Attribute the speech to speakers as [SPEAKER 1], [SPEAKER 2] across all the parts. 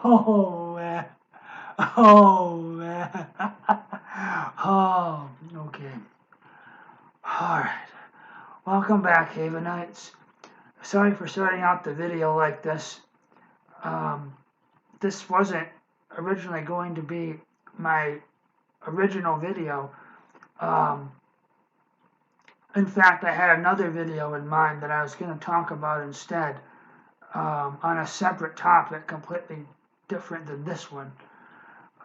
[SPEAKER 1] Oh man. Oh man. Oh, okay. Alright. Welcome back, Havenites. Sorry for starting out the video like this. This wasn't originally going to be my original video. In fact, I had another video in mind that I was going to talk about instead, on a separate topic completely different than this one.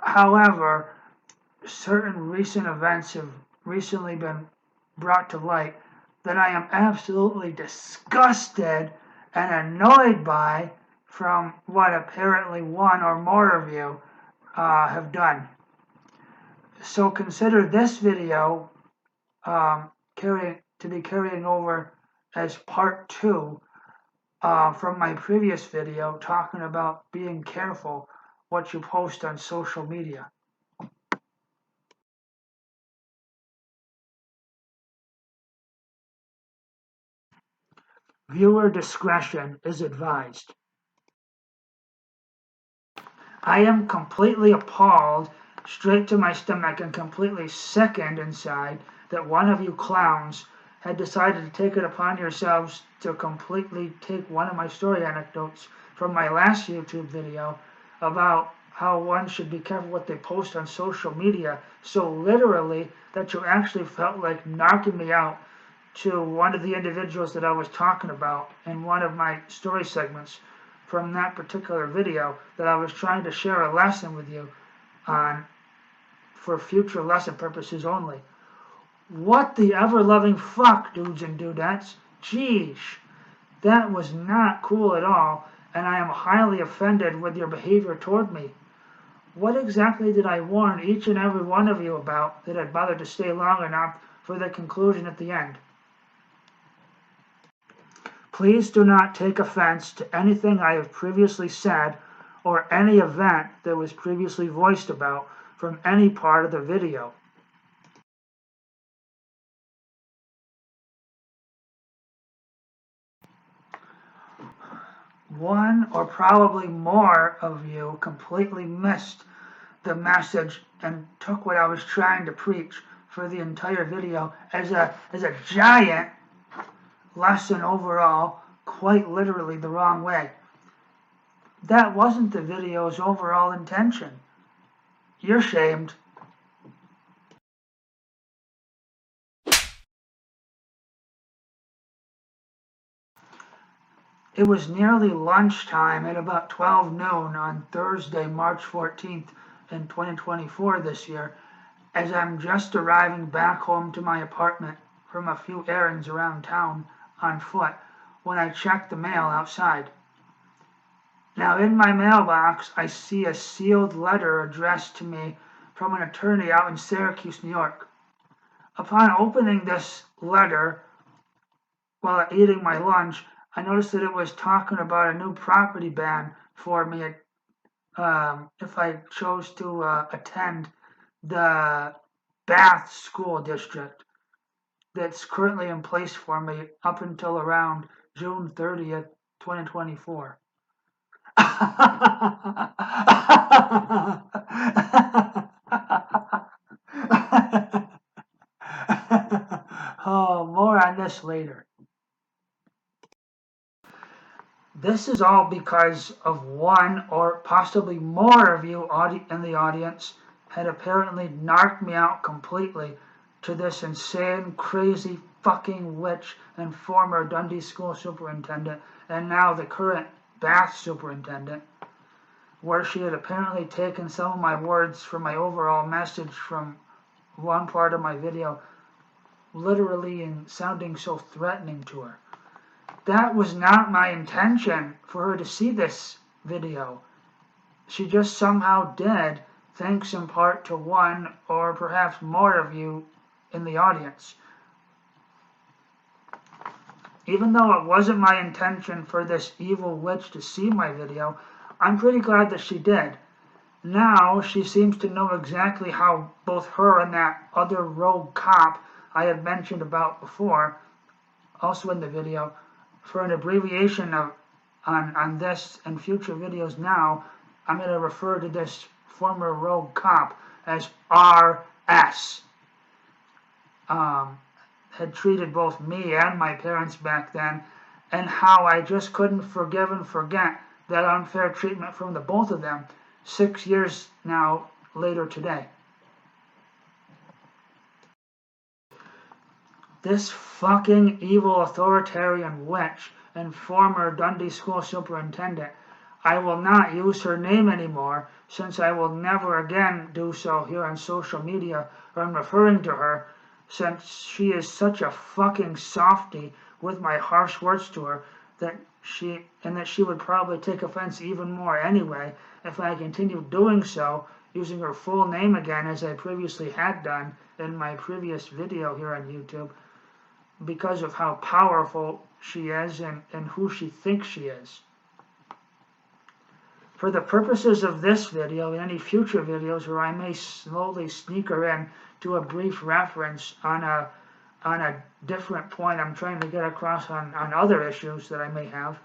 [SPEAKER 1] However, certain recent events have recently been brought to light that I am absolutely disgusted and annoyed by from what apparently one or more of you have done. So consider this video to be carrying over as part 2 from my previous video talking about being careful what you post on social media. Viewer discretion is advised. I am completely appalled, straight to my stomach, and completely sickened inside that one of you clowns had decided to take it upon yourselves to completely take one of my story anecdotes from my last YouTube video about how one should be careful what they post on social media so literally that you actually felt like knocking me out to one of the individuals that I was talking about in one of my story segments from that particular video that I was trying to share a lesson with you on for future lesson purposes only. What the ever-loving fuck, dudes and dudettes? Jeez, that was not cool at all, and I am highly offended with your behavior toward me. What exactly did I warn each and every one of you about that had bothered to stay long enough for the conclusion at the end? Please do not take offense to anything I have previously said or any event that was previously voiced about from any part of the video. One or probably more of you completely missed the message and took what I was trying to preach for the entire video as a giant lesson overall, quite literally the wrong way. That wasn't the video's overall intention. You're shamed. It was nearly lunchtime at about 12 noon on Thursday, March 14th in 2024 this year, as I'm just arriving back home to my apartment from a few errands around town on foot when I checked the mail outside. Now in my mailbox I see a sealed letter addressed to me from an attorney out in Syracuse, New York. Upon opening this letter while eating my lunch, I noticed that it was talking about a new property ban for me if I chose to attend the Bath School District that's currently in place for me up until around June 30th, 2024. Oh, more on this later. This is all because of one or possibly more of you in the audience had apparently narked me out completely to this insane, crazy fucking witch and former Dundee school superintendent and now the current Bath superintendent, where she had apparently taken some of my words from my overall message from one part of my video literally and sounding so threatening to her. That was not my intention for her to see this video. She just somehow did, thanks in part to one or perhaps more of you in the audience. Even though it wasn't my intention for this evil witch to see my video, I'm pretty glad that she did. Now she seems to know exactly how both her and that other rogue cop I had mentioned about before, also in the video. For an abbreviation on this and future videos now, I'm going to refer to this former rogue cop as RS. Had treated both me and my parents back then, and how I just couldn't forgive and forget that unfair treatment from the both of them 6 years now later today. This fucking evil authoritarian witch and former Dundee school superintendent, I will not use her name anymore, since I will never again do so here on social media or in referring to her, since she is such a fucking softie with my harsh words to her that she would probably take offense even more anyway if I continued doing so, using her full name again as I previously had done in my previous video here on YouTube, because of how powerful she is and who she thinks she is. For the purposes of this video and any future videos where I may slowly sneak her in to a brief reference on a different point I'm trying to get across on other issues that I may have,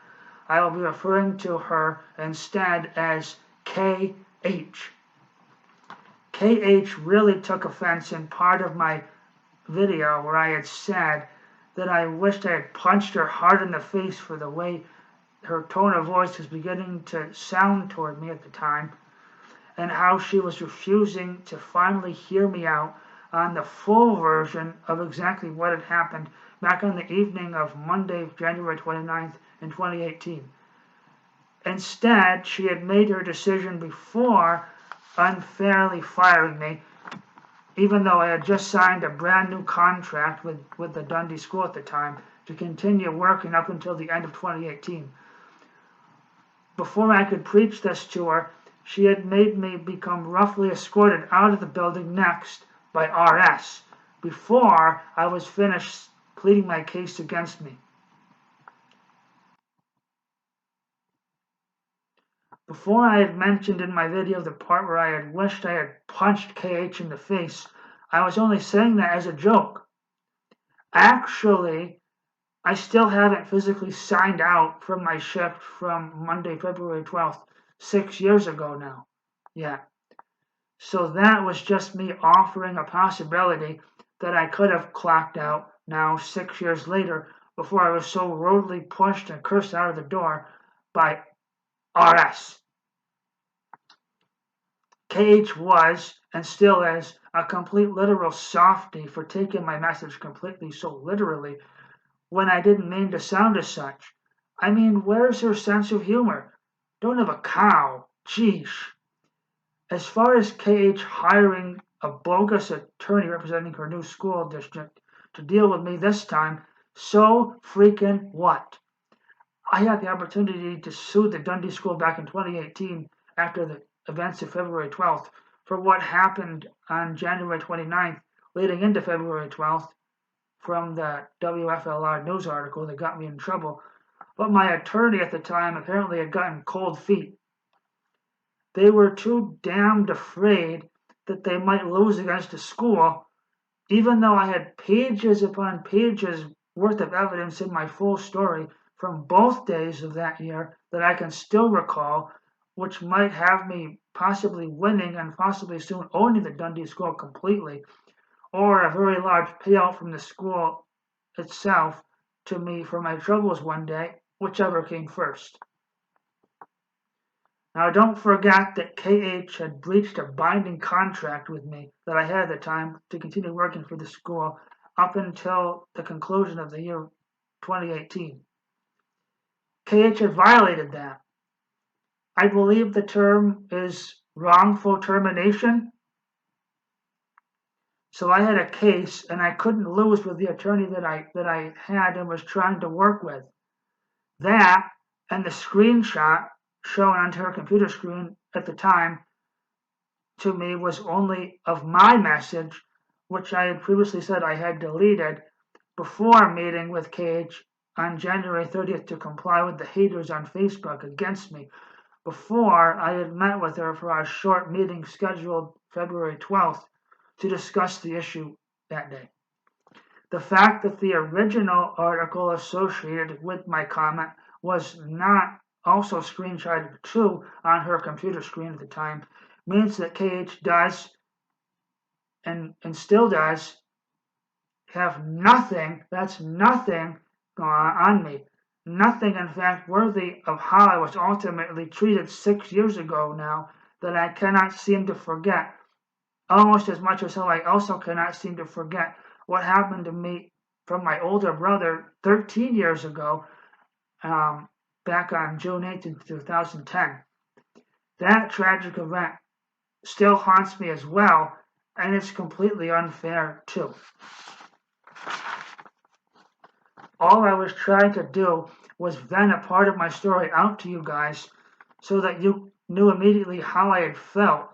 [SPEAKER 1] I will be referring to her instead as KH. KH really took offense in part of my video where I had said that I wished I had punched her hard in the face for the way her tone of voice was beginning to sound toward me at the time, and how she was refusing to finally hear me out on the full version of exactly what had happened back on the evening of Monday, January 29th in 2018. Instead, she had made her decision before unfairly firing me, even though I had just signed a brand new contract with the Dundee School at the time to continue working up until the end of 2018. Before I could preach this to her, she had made me become roughly escorted out of the building next by RS before I was finished pleading my case against me. Before I had mentioned in my video the part where I had wished I had punched KH in the face, I was only saying that as a joke. Actually, I still haven't physically signed out from my shift from Monday, February 12th, 6 years ago now. Yeah. So that was just me offering a possibility that I could have clocked out now 6 years later before I was so rudely pushed and cursed out of the door by RS. KH was, and still is, a complete literal softie for taking my message completely so literally when I didn't mean to sound as such. I mean, where's her sense of humor? Don't have a cow. Sheesh. As far as KH hiring a bogus attorney representing her new school district to deal with me this time, so freaking what? I had the opportunity to sue the Dundee School back in 2018 after the events of February 12th for what happened on January 29th leading into February 12th from the WFLR news article that got me in trouble, but my attorney at the time apparently had gotten cold feet. They were too damned afraid that they might lose against the school, even though I had pages upon pages worth of evidence in my full story from both days of that year that I can still recall, which might have me possibly winning and possibly soon owning the Dundee School completely, or a very large payout from the school itself to me for my troubles one day, whichever came first. Now, don't forget that KH had breached a binding contract with me that I had at the time to continue working for the school up until the conclusion of the year 2018. KH had violated that. I believe the term is wrongful termination. So I had a case, and I couldn't lose with the attorney that I had and was trying to work with. That and the screenshot shown onto her computer screen at the time to me was only of my message, which I had previously said I had deleted before meeting with KH on January 30th to comply with the haters on Facebook against me, before I had met with her for our short meeting scheduled February 12th to discuss the issue that day. The fact that the original article associated with my comment was not also screenshotted too on her computer screen at the time means that KH does and still does have nothing, that's nothing on me. Nothing, in fact, worthy of how I was ultimately treated 6 years ago now that I cannot seem to forget, almost as much as how I also cannot seem to forget what happened to me from my older brother 13 years ago, back on June 18th, 2010. That tragic event still haunts me as well, and it's completely unfair too. All I was trying to do was vent a part of my story out to you guys so that you knew immediately how I had felt.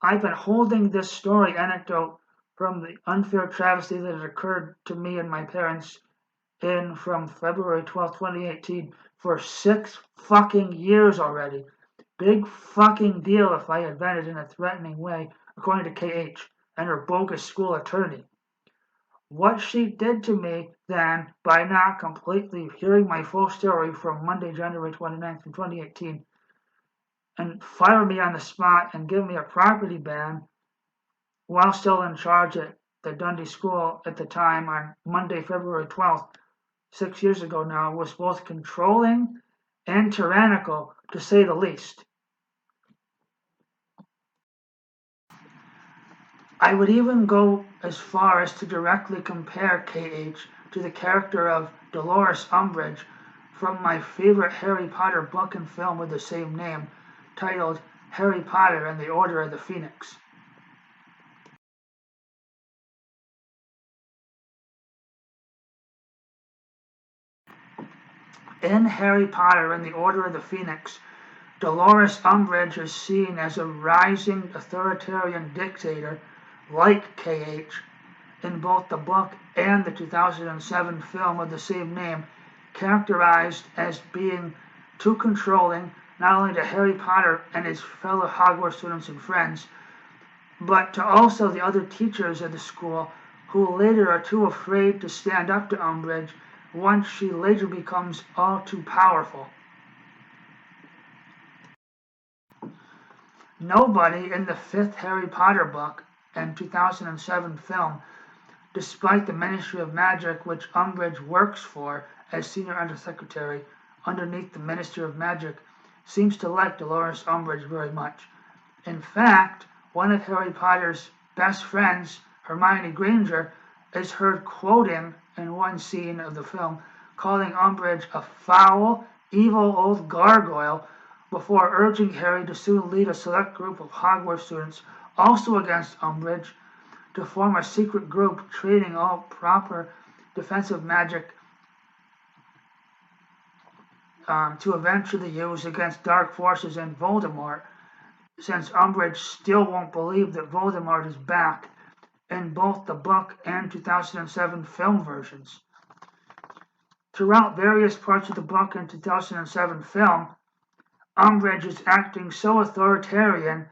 [SPEAKER 1] I've been holding this story anecdote from the unfair travesty that had occurred to me and my parents in from February 12, 2018 for 6 fucking years already. Big fucking deal if I had vented in a threatening way, according to KH and her bogus school attorney. What she did to me then by not completely hearing my full story from Monday, January 29th, 2018, and fire me on the spot and give me a property ban while still in charge at the Dundee School at the time on Monday, February 12th, 6 years ago now, was both controlling and tyrannical, to say the least. I would even go as far as to directly compare KH to the character of Dolores Umbridge from my favorite Harry Potter book and film with the same name, titled Harry Potter and the Order of the Phoenix. In Harry Potter and the Order of the Phoenix, Dolores Umbridge is seen as a rising authoritarian dictator like KH in both the book and the 2007 film of the same name, characterized as being too controlling not only to Harry Potter and his fellow Hogwarts students and friends, but to also the other teachers of the school who later are too afraid to stand up to Umbridge once she later becomes all too powerful. Nobody in the 5th Harry Potter book and 2007 film, despite the Ministry of Magic which Umbridge works for as Senior Undersecretary underneath the Ministry of Magic, seems to like Dolores Umbridge very much. In fact, one of Harry Potter's best friends, Hermione Granger, is heard quoting in one scene of the film, calling Umbridge a foul, evil old gargoyle, before urging Harry to soon lead a select group of Hogwarts students, also against Umbridge, to form a secret group training all proper defensive magic to eventually use against dark forces and Voldemort, since Umbridge still won't believe that Voldemort is back in both the book and 2007 film versions. Throughout various parts of the book and 2007 film, Umbridge is acting so authoritarian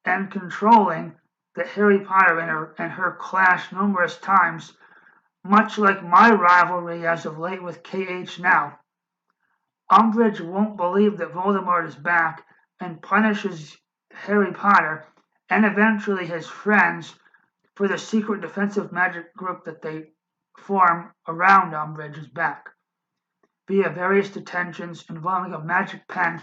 [SPEAKER 1] and controlling that Harry Potter and her clash numerous times, much like my rivalry as of late with KH now. Umbridge won't believe that Voldemort is back and punishes Harry Potter and eventually his friends for the secret defensive magic group that they form around Umbridge's back, via various detentions involving a magic pen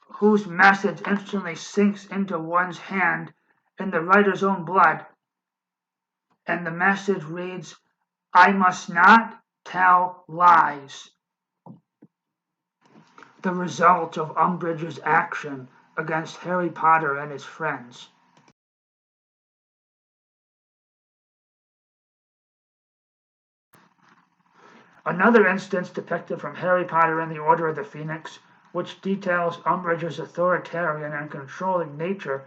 [SPEAKER 1] whose message instantly sinks into one's hand in the writer's own blood, and the message reads, "I must not tell lies." The result of Umbridge's action against Harry Potter and his friends. Another instance depicted from Harry Potter and the Order of the Phoenix, which details Umbridge's authoritarian and controlling nature,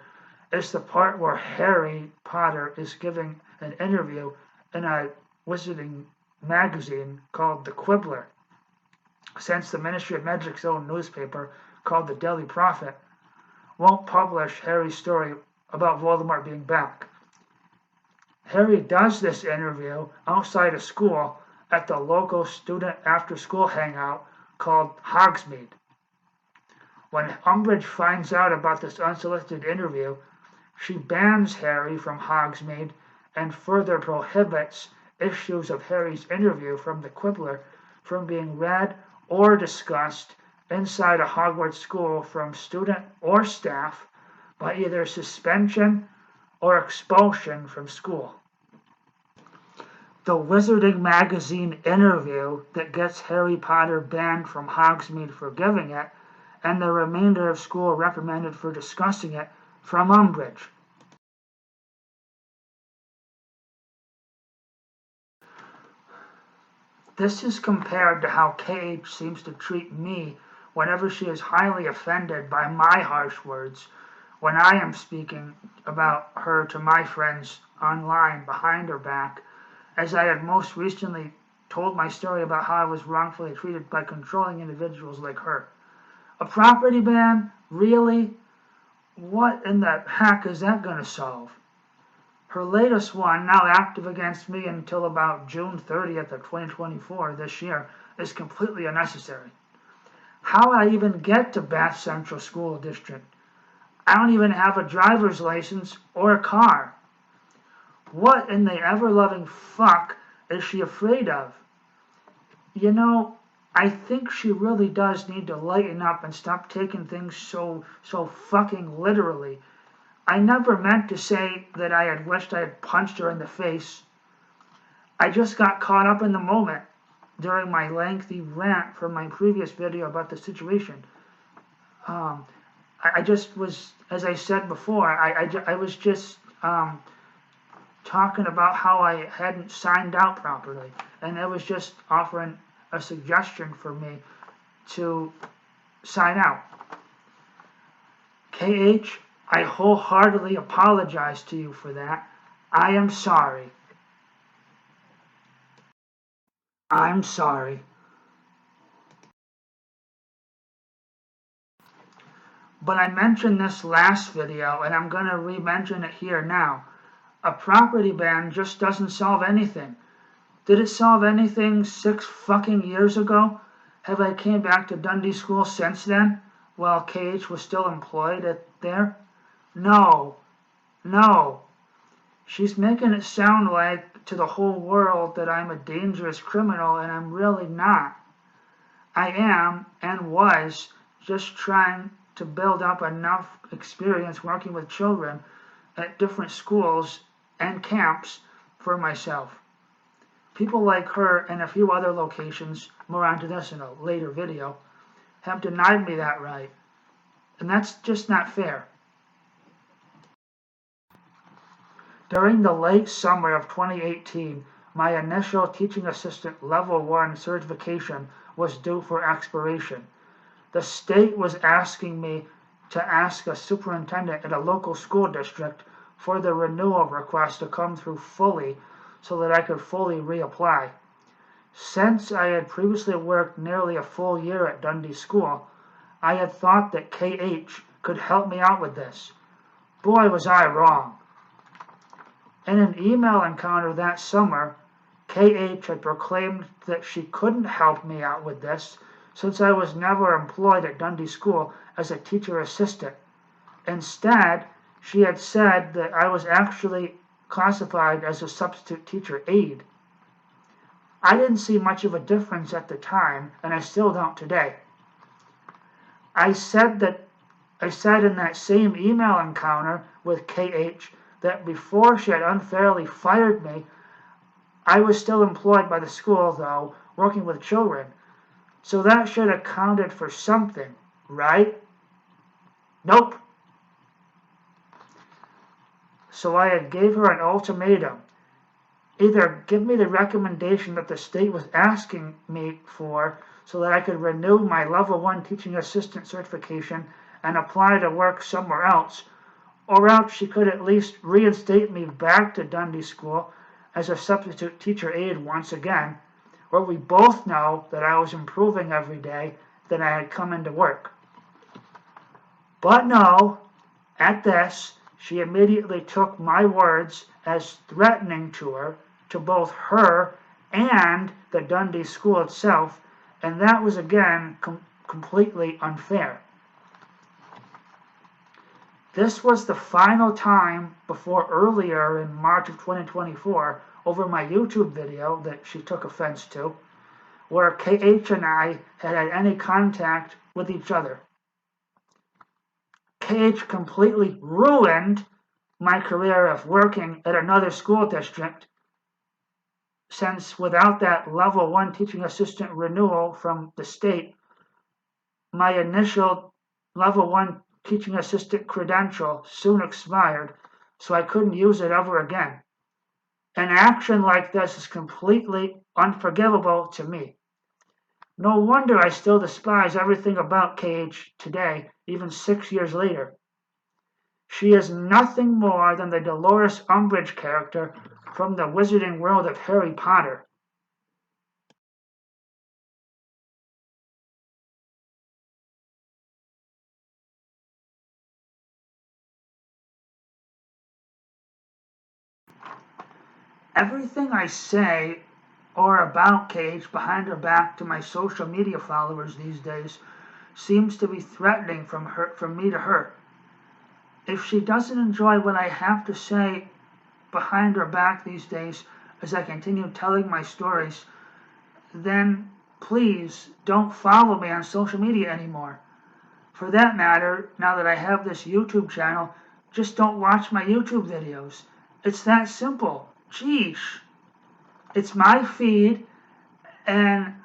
[SPEAKER 1] is the part where Harry Potter is giving an interview in a wizarding magazine called The Quibbler, since the Ministry of Magic's own newspaper, called the Daily Prophet, won't publish Harry's story about Voldemort being back. Harry does this interview outside of school at the local student after-school hangout called Hogsmeade. When Umbridge finds out about this unsolicited interview, she bans Harry from Hogsmeade and further prohibits issues of Harry's interview from the Quibbler from being read or discussed inside a Hogwarts school from student or staff by either suspension or expulsion from school. The Wizarding Magazine interview that gets Harry Potter banned from Hogsmeade for giving it, and the remainder of school reprimanded for discussing it from Umbridge. This is compared to how KH seems to treat me whenever she is highly offended by my harsh words when I am speaking about her to my friends online behind her back, as I had most recently told my story about how I was wrongfully treated by controlling individuals like her. A property ban? Really? What in the heck is that going to solve? Her latest one, now active against me until about June 30th of 2024 this year, is completely unnecessary. How would I even get to Bath Central School District? I don't even have a driver's license or a car. What in the ever-loving fuck is she afraid of? You know, I think she really does need to lighten up and stop taking things so fucking literally. I never meant to say that I had wished I had punched her in the face. I just got caught up in the moment during my lengthy rant from my previous video about the situation. I just was, as I said before, I was just talking about how I hadn't signed out properly, and I was just offering a suggestion for me to sign out. KH, I wholeheartedly apologize to you for that. I am sorry. I'm sorry. But I mentioned this last video, and I'm going to re-mention it here now. A property ban just doesn't solve anything. Did it solve anything 6 fucking years ago? Have I came back to Dundee School since then, while KH was still employed there? No. She's making it sound like to the whole world that I'm a dangerous criminal, and I'm really not. I am, and was, just trying to build up enough experience working with children at different schools and camps for myself. People like her and a few other locations, more onto this in a later video, have denied me that right. And that's just not fair. During the late summer of 2018, my initial teaching assistant level 1 certification was due for expiration. The state was asking me to ask a superintendent at a local school district for the renewal request to come through fully so that I could fully reapply. Since I had previously worked nearly a full year at Dundee School, I had thought that KH could help me out with this. Boy, was I wrong. In an email encounter that summer, KH had proclaimed that she couldn't help me out with this since I was never employed at Dundee School as a teacher assistant. Instead, she had said that I was actually classified as a substitute teacher aide. I didn't see much of a difference at the time, and I still don't today. I said in that same email encounter with KH that before she had unfairly fired me, I was still employed by the school, though, working with children. So that should have counted for something, right? Nope. So I had gave her an ultimatum. Either give me the recommendation that the state was asking me for so that I could renew my level 1 teaching assistant certification and apply to work somewhere else, or else she could at least reinstate me back to Dundee School as a substitute teacher aide once again, where we both know that I was improving every day that I had come into work. But no, at this, she immediately took my words as threatening to both her and the Dundee school itself, and that was again completely unfair. This was the final time before earlier in March of 2024, over my YouTube video that she took offense to, where KH and I had any contact with each other. KH completely ruined my career of working at another school district, since without that level 1 teaching assistant renewal from the state, my initial level 1 teaching assistant credential soon expired, so I couldn't use it ever again. An action like this is completely unforgivable to me. No wonder I still despise everything about KH today, even 6 years later. She is nothing more than the Dolores Umbridge character from the wizarding world of Harry Potter. Everything I say or about KH behind her back to my social media followers these days seems to be threatening from me to her. If she doesn't enjoy what I have to say behind her back these days as I continue telling my stories, then please don't follow me on social media anymore. For that matter, now that I have this YouTube channel, just don't watch my YouTube videos. It's that simple. Sheesh. It's my feed, and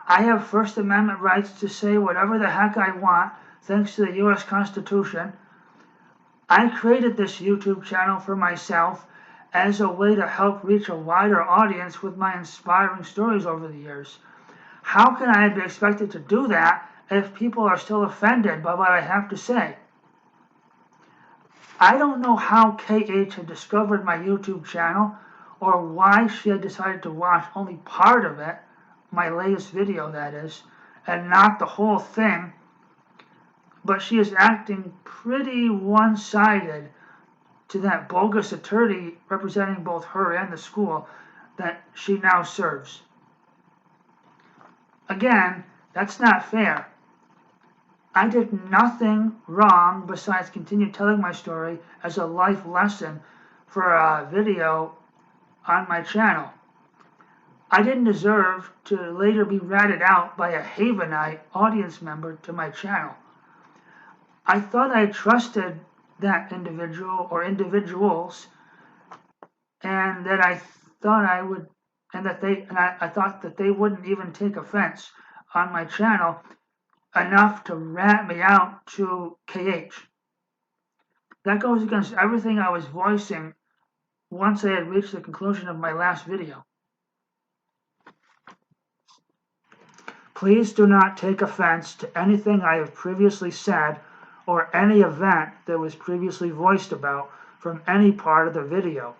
[SPEAKER 1] I have First Amendment rights to say whatever the heck I want, thanks to the U.S. Constitution. I created this YouTube channel for myself as a way to help reach a wider audience with my inspiring stories over the years. How can I be expected to do that if people are still offended by what I have to say? I don't know how KH had discovered my YouTube channel or why she had decided to watch only part of it, my latest video that is, and not the whole thing, but she is acting pretty one-sided to that bogus attorney representing both her and the school that she now serves. Again, that's not fair. I did nothing wrong besides continue telling my story as a life lesson for a video on my channel. I didn't deserve to later be ratted out by a Havenite audience member to my channel. I thought I trusted that individual or individuals, and that I thought I would, and that I thought that they wouldn't even take offense on my channel enough to rat me out to KH. That goes against everything I was voicing once I had reached the conclusion of my last video. Please do not take offense to anything I have previously said or any event that was previously voiced about from any part of the video.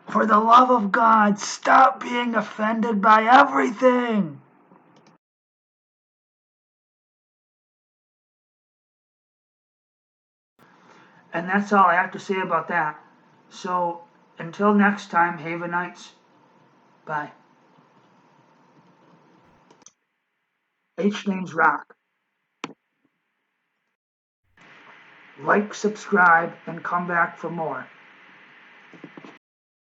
[SPEAKER 1] For the love of God, stop being offended by everything! And that's all I have to say about that. So, until next time, Havenites, bye. H names rock. Like, subscribe, and come back for more.